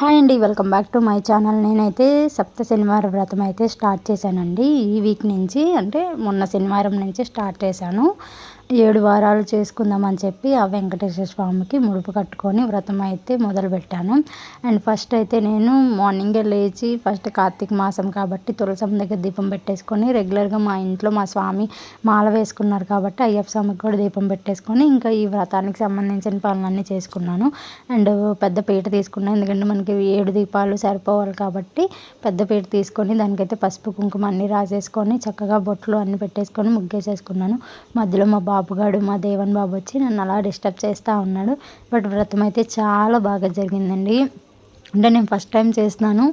Hi అండి, welcome back to my channel. నేనైతే సప్త శనివారం వ్రతం అయితే స్టార్ట్ చేశానండి. ఈ వీక్ నుంచి అంటే మొన్న శనివారం నుంచి స్టార్ట్ చేశాను. 7 వారాలు చేసుకుందామని చెప్పి ఆ వెంకటేశ్వర స్వామికి ముడుపు కట్టుకొని వ్రతం అయితే మొదలుపెట్టాను. అండ్ ఫస్ట్ అయితే నేను మార్నింగే లేచి ఫస్ట్ కార్తీక మాసం కాబట్టి తులసమ్మ దగ్గర దీపం పెట్టేసుకొని రెగ్యులర్గా మా ఇంట్లో మా స్వామి మాల వేసుకున్నారు కాబట్టి అయ్యప్ప స్వామికి కూడా దీపం పెట్టేసుకొని ఇంకా ఈ వ్రతానికి సంబంధించిన పనులన్నీ చేసుకున్నాను. అండ్ పెద్ద పీట తీసుకున్నాను, ఎందుకంటే మనకి 7 దీపాలు సరిపోవాలి కాబట్టి పెద్ద పీట తీసుకొని దానికైతే పసుపు కుంకుమ అన్నీ రాసేసుకొని చక్కగా బొట్లు అన్నీ పెట్టేసుకొని ముగ్గేసేసుకున్నాను. మధ్యలో మా బాబుగాడు మా దేవన్ బాబు వచ్చి నన్ను అలా డిస్టర్బ్ చేస్తూ ఉన్నాడు. బట్ వ్రతం అయితే చాలా బాగా జరిగిందండి. అంటే నేను ఫస్ట్ టైం చేస్తున్నాను,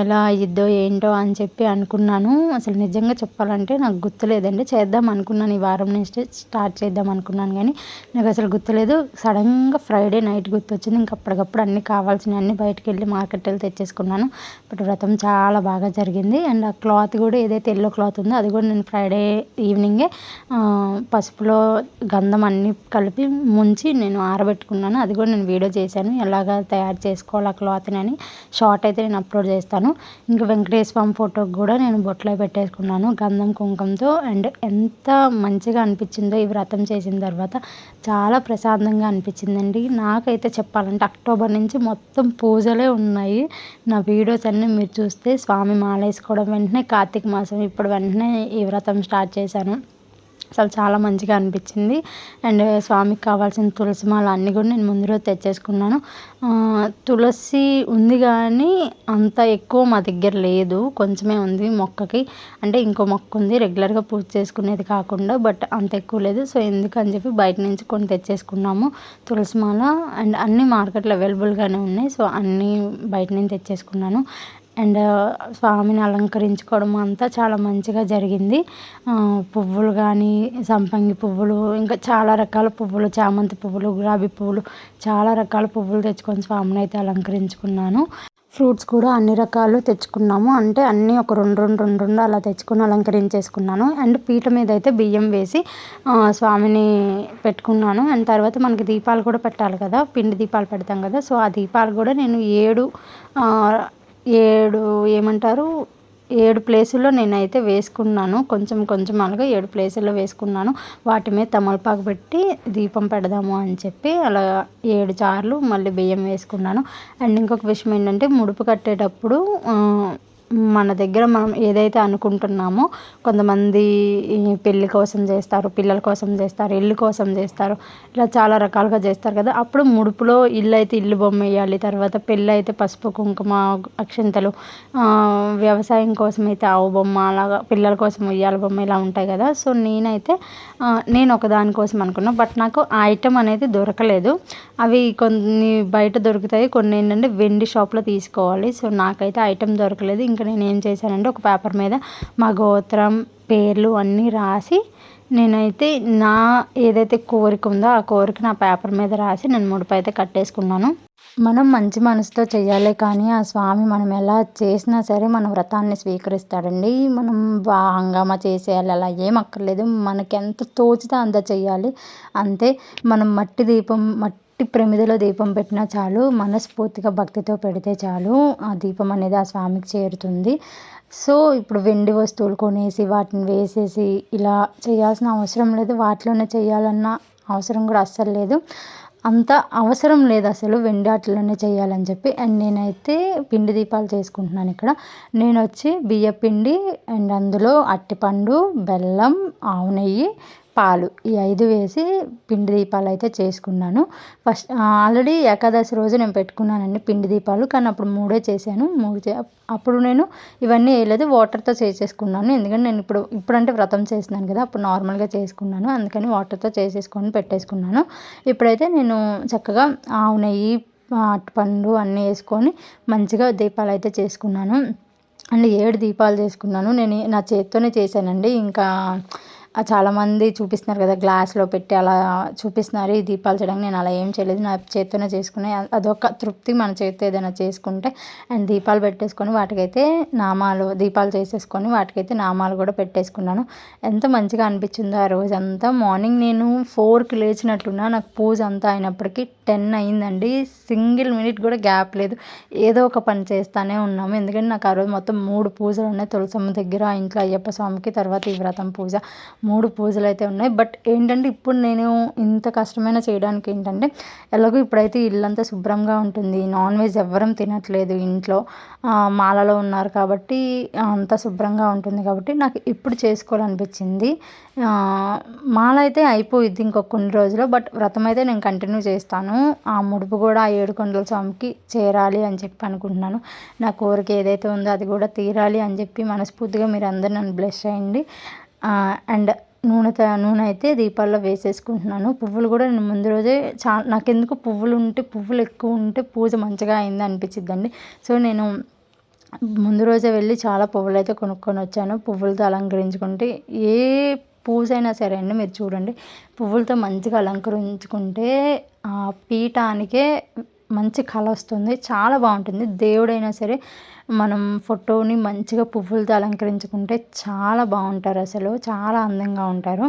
ఎలా అయ్యిద్దో ఏంటో అని చెప్పి అనుకున్నాను. అసలు నిజంగా చెప్పాలంటే నాకు గుర్తులేదండి. చేద్దాం అనుకున్నాను, ఈ వారం నుంచి స్టార్ట్ చేద్దాం అనుకున్నాను, కానీ నాకు అసలు గుర్తులేదు. సడన్గా ఫ్రైడే నైట్ గుర్తొచ్చింది. ఇంక అప్పటికప్పుడు అన్నీ కావాల్సినవి అన్నీ బయటకు వెళ్ళి మార్కెట్ వెళ్ళి తెచ్చేసుకున్నాను. బట్ వ్రతం చాలా బాగా జరిగింది. అండ్ ఆ క్లాత్ కూడా ఏదైతే ఎల్లో క్లాత్ ఉందో అది కూడా నేను ఫ్రైడే ఈవినింగే పసుపులో గంధం అన్నీ కలిపి ముంచి నేను ఆరబెట్టుకున్నాను. అది కూడా నేను వీడియో చేశాను, ఎలాగ తయారు చేసుకోవాలి ఆ క్లాత్ని అని. షార్ట్ అయితే నేను అప్లోడ్ చేస్తాను. ఇంకా వెంకటేశ్వర స్వామి ఫోటోకి కూడా నేను బొట్లో పెట్టేసుకున్నాను గంధం కుంకంతో. అండ్ ఎంత మంచిగా అనిపించిందో ఈ వ్రతం చేసిన తర్వాత, చాలా ప్రశాంతంగా అనిపించిందండి. నాకైతే చెప్పాలంటే అక్టోబర్ నుంచి మొత్తం పూజలే ఉన్నాయి. నా వీడియోస్ అన్నీ మీరు చూస్తే స్వామి మాల వేసుకోవడం, వెంటనే కార్తీక మాసం ఇప్పుడు వెంటనే ఈ వ్రతం స్టార్ట్ చేశాను. అసలు చాలా మంచిగా అనిపించింది. అండ్ స్వామికి కావాల్సిన తులసి మాల అన్నీ కూడా నేను ముందు రోజు తెచ్చేసుకున్నాను. తులసి ఉంది కానీ అంత ఎక్కువ మా దగ్గర లేదు, కొంచెమే ఉంది మొక్కకి. అంటే ఇంకో మొక్క ఉంది రెగ్యులర్గా పూజ చేసుకునేది కాకుండా, బట్ అంత ఎక్కువ లేదు. సో ఎందుకని చెప్పి బయట నుంచి కొన్ని తెచ్చేసుకున్నాము తులసి మాల. అండ్ అన్నీ మార్కెట్లో అవైలబుల్గానే ఉన్నాయి, సో అన్నీ బయట నుంచి తెచ్చేసుకున్నాను. అండ్ స్వామిని అలంకరించుకోవడం అంతా చాలా మంచిగా జరిగింది. పువ్వులు కానీ, సంపంగి పువ్వులు, ఇంకా చాలా రకాల పువ్వులు, చామంతి పువ్వులు, గులాబీ పువ్వులు, చాలా రకాల పువ్వులు తెచ్చుకొని స్వామిని అయితే అలంకరించుకున్నాను. ఫ్రూట్స్ కూడా అన్ని రకాలు తెచ్చుకున్నాము, అంటే అన్నీ ఒక రెండు అలా తెచ్చుకొని అలంకరించేసుకున్నాను. అండ్ పీట మీద అయితే బియ్యం వేసి స్వామిని పెట్టుకున్నాను. అండ్ తర్వాత మనకి దీపాలు కూడా పెట్టాలి కదా, పిండి దీపాలు పెడతాం కదా, సో ఆ దీపాలు కూడా నేను 7 ప్లేసుల్లో నేనైతే వేసుకున్నాను. కొంచెం అలాగా 7 ప్లేసుల్లో వేసుకున్నాను. వాటి మీద తమలపాకు పెట్టి దీపం పెడదాము అని చెప్పి అలా 7 సార్లు మళ్ళీ బియ్యం వేసుకున్నాను. అండ్ ఇంకొక విషయం ఏంటంటే, ముడుపు కట్టేటప్పుడు మన దగ్గర మనం ఏదైతే అనుకుంటున్నామో, కొంతమంది పెళ్ళి కోసం చేస్తారు, పిల్లల కోసం చేస్తారు, ఇల్లు కోసం చేస్తారు, ఇలా చాలా రకాలుగా చేస్తారు కదా. అప్పుడు ముడుపులో ఇల్లు అయితే ఇల్లు బొమ్మ వేయాలి, తర్వాత పెళ్ళి అయితే పసుపు కుంకుమ అక్షంతలు, వ్యవసాయం కోసం అయితే ఆవు బొమ్మ, అలాగా పిల్లల కోసం ఉయ్యాల బొమ్మ, ఇలా ఉంటాయి కదా. సో నేను ఒక దానికోసం అనుకున్నాను, బట్ నాకు ఆ ఐటెం అనేది దొరకలేదు. అవి కొన్ని బయట దొరుకుతాయి, కొన్ని ఏంటంటే వెండి షాప్లో తీసుకోవాలి. సో నాకైతే ఐటెం దొరకలేదు. ఇంకా నేను ఏం చేశానంటే, ఒక పేపర్ మీద మా గోత్రం పేర్లు అన్నీ రాసి, నేనైతే నా ఏదైతే కోరిక ఉందో ఆ కోరిక నా పేపర్ మీద రాసి నేను ముడుపు అయితే కట్టేసుకున్నాను. మనం మంచి మనసుతో చేయాలి, కానీ ఆ స్వామి మనం ఎలా చేసినా సరే మన వ్రతాన్ని స్వీకరిస్తాడండి. మనం హంగామా చేసేయాలి అలా ఏం అక్కర్లేదు, మనకి ఎంత తోచితే అంత చెయ్యాలి అంతే. మనం మట్టి ప్రమిదలో దీపం పెట్టినా చాలు, మనస్ఫూర్తిగా భక్తితో పెడితే చాలు, ఆ దీపం అనేది ఆ స్వామికి చేరుతుంది. సో ఇప్పుడు వెండి వస్తువులు కొనేసి వాటిని వేసేసి ఇలా చేయాల్సిన అవసరం లేదు, వాటిలోనే చేయాలన్న అవసరం కూడా అస్సలు లేదు. అంత అవసరం లేదు అసలు వెండి వాటిలోనే చేయాలని చెప్పి. అండ్ నేనైతే పిండి దీపాలు చేసుకుంటున్నాను ఇక్కడ. నేను వచ్చి బియ్య పిండి అండ్ అందులో అరటిపండు, బెల్లం, ఆవు నెయ్యి, పాలు, ఈ 5 వేసి పిండి దీపాలు అయితే చేసుకున్నాను. ఫస్ట్ ఆల్రెడీ ఏకాదశి రోజు నేను పెట్టుకున్నానండి పిండి దీపాలు, కానీ అప్పుడు 3 చేశాను. అప్పుడు నేను ఇవన్నీ వేయలేదు, వాటర్తో చేసేసుకున్నాను. ఎందుకంటే నేను ఇప్పుడంటే వ్రతం చేస్తున్నాను కదా, అప్పుడు నార్మల్గా చేసుకున్నాను, అందుకని వాటర్తో చేసేసుకొని పెట్టేసుకున్నాను. ఇప్పుడైతే నేను చక్కగా ఆవు నెయ్యి, అరటిపండు అన్నీ వేసుకొని మంచిగా దీపాలు అయితే చేసుకున్నాను. అండ్ 7 దీపాలు చేసుకున్నాను. నేను నా చేత్తోనే చేశానండి. ఇంకా చాలామంది చూపిస్తున్నారు కదా, గ్లాస్లో పెట్టి అలా చూపిస్తున్నారు ఈ దీపాలు చేయడానికి. నేను అలా ఏం చేయలేదు, నా చేత్తోనే చేసుకునే. అదొక తృప్తి మన చేతితో ఏదైనా చేసుకుంటే. అండ్ దీపాలు పెట్టేసుకొని వాటికైతే నామాలు, దీపాలు చేసేసుకొని వాటికైతే నామాలు కూడా పెట్టేసుకున్నాను. ఎంత మంచిగా అనిపించిందో ఆ రోజంతా. మార్నింగ్ నేను 4కి లేచినట్లున్నా, నాకు పూజ అంతా అయినప్పటికీ 10 అయిందండి. సింగిల్ మినిట్ కూడా గ్యాప్ లేదు, ఏదో ఒక పని చేస్తూనే ఉన్నాము. ఎందుకంటే నాకు ఆ రోజు మొత్తం 3 పూజలు ఉన్నాయి. తులసమ్మ దగ్గర, ఇంట్లో అయ్యప్ప స్వామికి, తర్వాత ఈ వ్రతం పూజ, 3 పూజలు అయితే ఉన్నాయి. బట్ ఏంటంటే ఇప్పుడు నేను ఇంత కష్టమైన చేయడానికి ఏంటంటే, ఎలాగో ఇప్పుడైతే ఇల్లంతా శుభ్రంగా ఉంటుంది, నాన్ వెజ్ ఎవ్వరం తినట్లేదు ఇంట్లో, మాలలో ఉన్నారు కాబట్టి అంత శుభ్రంగా ఉంటుంది కాబట్టి నాకు ఇప్పుడు చేసుకోవాలనిపించింది. మాల అయితే అయిపోయిద్ది ఇంకొక కొన్ని రోజులు, బట్ వ్రతం అయితే నేను కంటిన్యూ చేస్తాను. ఆ ముడుపు కూడా ఆ ఏడుకొండల స్వామికి చేరాలి అని చెప్పి అనుకుంటున్నాను. నా కోరిక ఏదైతే ఉందో అది కూడా తీరాలి అని చెప్పి మనస్ఫూర్తిగా మీరు అందరూ నన్ను బ్లెస్ చేయండి. అండ్ నూనె అయితే దీపాల్లో వేసేసుకుంటున్నాను. పువ్వులు కూడా నేను ముందు రోజే నాకెందుకు పువ్వులు ఎక్కువ ఉంటే పూజ మంచిగా అయింది అనిపించిద్దండి. సో నేను ముందు రోజే వెళ్ళి చాలా పువ్వులు అయితే కొనుక్కొని వచ్చాను. పువ్వులతో అలంకరించుకుంటే ఏ పూజ అయినా సరే అండి, మీరు చూడండి, పువ్వులతో మంచిగా అలంకరించుకుంటే ఆ పీఠానికే మంచి కళ వస్తుంది, చాలా బాగుంటుంది. దేవుడైనా సరే మనం ఫోటోని మంచిగా పువ్వులతో అలంకరించుకుంటే చాలా బాగుంటారు, అసలు చాలా అందంగా ఉంటారు.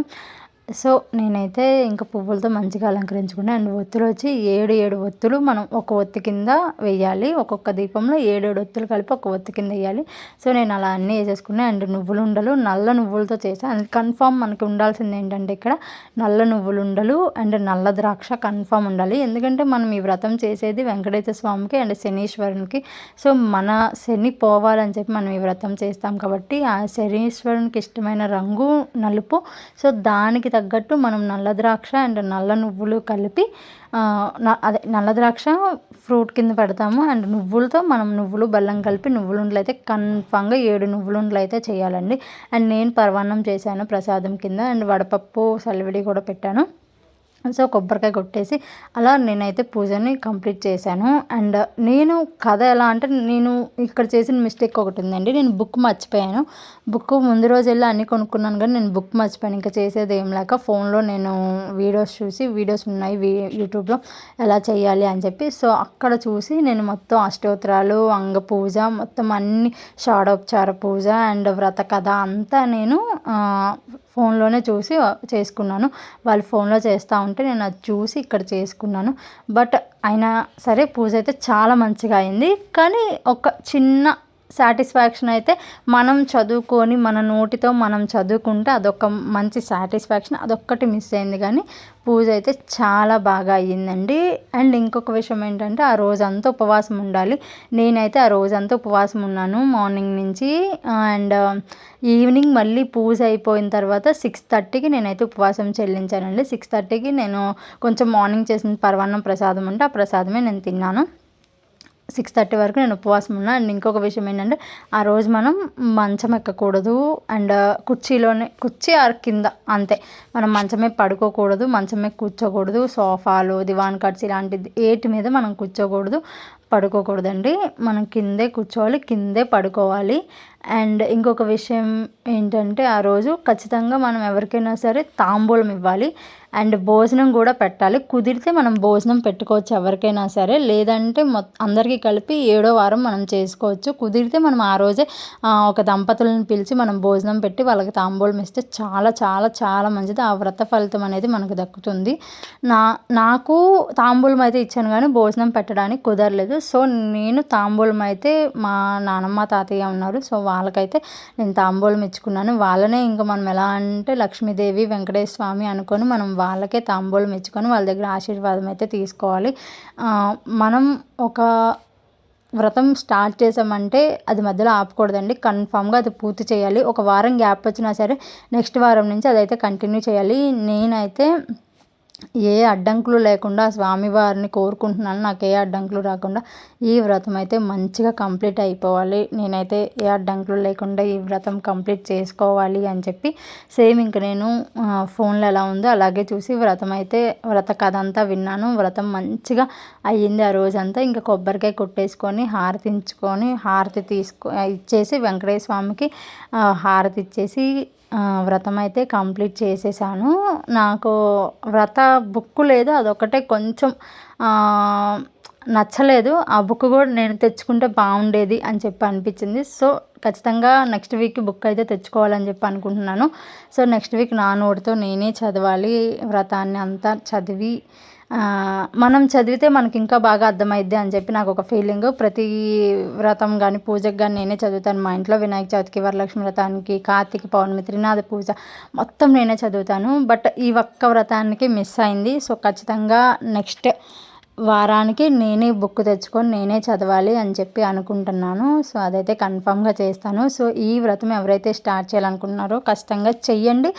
సో నేనైతే ఇంకా పువ్వులతో మంచిగా అలంకరించుకున్నాను. అండ్ ఒత్తులు వచ్చి 7 ఒత్తులు మనం ఒక ఒత్తి కింద వేయాలి. ఒక్కొక్క దీపంలో 7 ఒత్తులు కలిపి ఒక ఒత్తి కింద వేయాలి. సో నేను అలా అన్నీ వేసేసుకున్నాను. అండ్ నువ్వులుండలు నల్ల నువ్వులతో చేశాను. అండ్ కన్ఫామ్ మనకి ఉండాల్సింది ఏంటంటే ఇక్కడ నల్ల నువ్వులుండలు అండ్ నల్ల ద్రాక్ష కన్ఫామ్ ఉండాలి. ఎందుకంటే మనం ఈ వ్రతం చేసేది వెంకటేశ్వర స్వామికి అండ్ శనీశ్వరునికి. సో మన శని పోవాలని చెప్పి మనం ఈ వ్రతం చేస్తాం కాబట్టి ఆ శనీశ్వరునికి ఇష్టమైన రంగు నలుపు. సో దానికి తగ్గట్టు మనం నల్ల ద్రాక్ష అండ్ నల్ల నువ్వులు కలిపి, నల్ల ద్రాక్ష ఫ్రూట్ కింద పెడతాము. అండ్ నువ్వులతో మనం నువ్వులు బెల్లం కలిపి నువ్వులుండలు అయితే కన్ఫామ్గా 7 నువ్వులుండలు అయితే చేయాలండి. అండ్ నేను పరమాన్నం చేశాను ప్రసాదం కింద. అండ్ వడపప్పు సలివిడి కూడా పెట్టాను. సో కొబ్బరికాయ కొట్టేసి అలా నేనైతే పూజని కంప్లీట్ చేశాను. అండ్ నేను కథ ఎలా అంటే, నేను ఇక్కడ చేసిన మిస్టేక్ ఒకటి ఉందండి. నేను బుక్ మర్చిపోయాను. బుక్ ముందు రోజు వెళ్ళి అన్నీ కొనుక్కున్నాను కానీ నేను బుక్ మర్చిపోయాను. ఇంకా చేసేది ఏం లేక ఫోన్లో నేను వీడియోస్ ఉన్నాయి యూట్యూబ్లో ఎలా చేయాలి అని చెప్పి. సో అక్కడ చూసి నేను మొత్తం అష్టోత్తరాలు, అంగ పూజ, మొత్తం అన్ని షాడోపచార పూజ అండ్ వ్రత కథ అంతా నేను ఫోన్లోనే చూసి చేసుకున్నాను. వాళ్ళు ఫోన్లో చేస్తూ ఉంటే నేను అది చూసి ఇక్కడ చేసుకున్నాను. బట్ అయినా సరే పూజ అయితే చాలా మంచిగా అయింది. కానీ ఒక చిన్న సాటిస్ఫాక్షన్ అయితే, మనం చదువుకొని మన నోటితో మనం చదువుకుంటే అదొక మంచి సాటిస్ఫాక్షన్, అదొక్కటి మిస్ అయింది. కానీ పూజ అయితే చాలా బాగా అయ్యిందండి. అండ్ ఇంకొక విషయం ఏంటంటే, ఆ రోజంతా ఉపవాసం ఉండాలి. నేనైతే ఆ రోజంతా ఉపవాసం ఉన్నాను మార్నింగ్ నుంచి. అండ్ ఈవినింగ్ మళ్ళీ పూజ అయిపోయిన తర్వాత 6:30కి నేనైతే ఉపవాసం చెల్లించానండి. 6:30కి నేను కొంచెం మార్నింగ్ చేసిన పరమాన్నం ప్రసాదం ఉంటే ఆ ప్రసాదమే నేను తిన్నాను. 6:30 వరకు నేను ఉపవాసం ఉన్నా. అండ్ ఇంకొక విషయం ఏంటంటే, ఆ రోజు మనం మంచం ఎక్కకూడదు. అండ్ కుర్చీ ఆర్ కింద అంతే, మనం మంచమే పడుకోకూడదు, మంచమే కూర్చోకూడదు. సోఫాలు, దివాన్ కట్స్ ఇలాంటిది ఏటి మీద మనం కూర్చోకూడదు, పడుకోకూడదండి. మనం కిందే కూర్చోవాలి, కిందే పడుకోవాలి. అండ్ ఇంకొక విషయం ఏంటంటే, ఆ రోజు ఖచ్చితంగా మనం ఎవరికైనా సరే తాంబూలం ఇవ్వాలి. అండ్ భోజనం కూడా పెట్టాలి. కుదిరితే మనం భోజనం పెట్టుకోవచ్చు ఎవరికైనా సరే, లేదంటే అందరికీ కలిపి 7వ వారం మనం చేసుకోవచ్చు. కుదిరితే మనం ఆ రోజే ఒక దంపతులను పిలిచి మనం భోజనం పెట్టి వాళ్ళకి తాంబూలం ఇస్తే చాలా చాలా చాలా మంచిది. ఆ వ్రత ఫలితం అనేది మనకు దక్కుతుంది. నాకు తాంబూలం అయితే ఇచ్చాను కానీ భోజనం పెట్టడానికి కుదరలేదు. సో నేను తాంబూలం అయితే, మా నానమ్మ తాతయ్య ఉన్నారు, సో వాళ్ళకైతే నేను తాంబూలం ఇచ్చుకున్నాను. వాళ్ళనే ఇంకా మనం ఎలా అంటే లక్ష్మీదేవి, వెంకటేశ్వర స్వామి అనుకొని మనం వాళ్ళకే తాంబూలం ఇచ్చుకొని వాళ్ళ దగ్గర ఆశీర్వాదం అయితే తీసుకోవాలి. మనం ఒక వ్రతం స్టార్ట్ చేసామంటే అది మధ్యలో ఆపకూడదండి, కన్ఫామ్గా అది పూర్తి చేయాలి. ఒక వారం గ్యాప్ వచ్చినా సరే నెక్స్ట్ వారం నుంచి అదైతే కంటిన్యూ చేయాలి. నేనైతే ఏ అడ్డంకులు లేకుండా స్వామివారిని కోరుకుంటున్నాను, నాకు ఏ అడ్డంకులు రాకుండా ఈ వ్రతం అయితే మంచిగా కంప్లీట్ అయిపోవాలి. నేనైతే ఏ అడ్డంకులు లేకుండా ఈ వ్రతం కంప్లీట్ చేసుకోవాలి అని చెప్పి సేమ్ ఇంక నేను ఫోన్లో ఎలా ఉందో అలాగే చూసి వ్రత కథ అంతా విన్నాను. వ్రతం మంచిగా అయ్యింది ఆ రోజంతా. ఇంకా కొబ్బరికాయ కొట్టేసుకొని హారతి ఇచ్చేసి వెంకటేశ్వర స్వామికి హారతి ఇచ్చేసి వ్రతం అయితే కంప్లీట్ చేసేసాను. నాకు వ్రత బుక్ లేదు, అదొకటే కొంచెం నచ్చలేదు. ఆ బుక్ కూడా నేను తెచ్చుకుంటే బాగుండేది అని చెప్పి అనిపించింది. సో ఖచ్చితంగా నెక్స్ట్ వీక్ బుక్ అయితే తెచ్చుకోవాలని చెప్పి అనుకుంటున్నాను. సో నెక్స్ట్ వీక్ నా నోటితో నేనే చదవాలి, వ్రతాన్ని అంతా చదివి మనం చదివితే మనకి ఇంకా బాగా అర్థమైద్ది అని చెప్పి నాకు ఒక ఫీలింగ్. ప్రతి వ్రతం కానీ పూజకు కానీ నేనే చదువుతాను. మా ఇంట్లో వినాయక చవితికి, వరలక్ష్మి వ్రతానికి, కార్తీక పౌర్ణమి, త్రినాథ పూజ మొత్తం నేనే చదువుతాను. బట్ ఈ ఒక్క వ్రతానికి మిస్ అయింది. సో ఖచ్చితంగా నెక్స్ట్ వారానికి నేనే బుక్ తెచ్చుకొని నేనే చదవాలి అని చెప్పి అనుకుంటున్నాను. సో అదైతే కన్ఫామ్గా చేస్తాను. సో ఈ వ్రతం ఎవరైతే స్టార్ట్ చేయాలనుకుంటున్నారో ఖచ్చితంగా చెయ్యండి.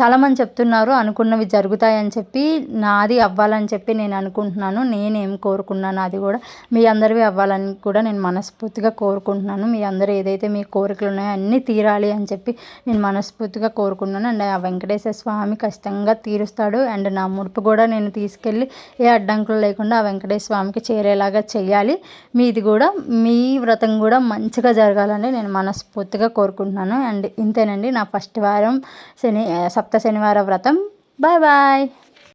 చాలామంది చెప్తున్నారు అనుకున్నవి జరుగుతాయని చెప్పి, నాది అవ్వాలని చెప్పి నేను అనుకుంటున్నాను. నేనేం కోరుకున్నాను అది కూడా మీ అందరివి అవ్వాలని కూడా నేను మనస్ఫూర్తిగా కోరుకుంటున్నాను. మీ అందరూ ఏదైతే మీ కోరికలు ఉన్నాయో అన్నీ తీరాలి అని చెప్పి నేను మనస్ఫూర్తిగా కోరుకున్నాను. అండ్ ఆ వెంకటేశ్వర స్వామి ఖచ్చితంగా తీరుస్తాడు. అండ్ నా ముడుపు కూడా నేను తీసుకెళ్ళి ఏ అడ్డంకులు లేకుండా ఆ వెంకటేశ్వర స్వామికి చేరేలాగా చెయ్యాలి. మీది కూడా మీ వ్రతం కూడా మంచిగా జరగాలని నేను మనస్ఫూర్తిగా కోరుకుంటున్నాను. అండ్ ఇంతేనండి నా ఫస్ట్ వారం సప్త శనివార వ్రతం. Bye bye.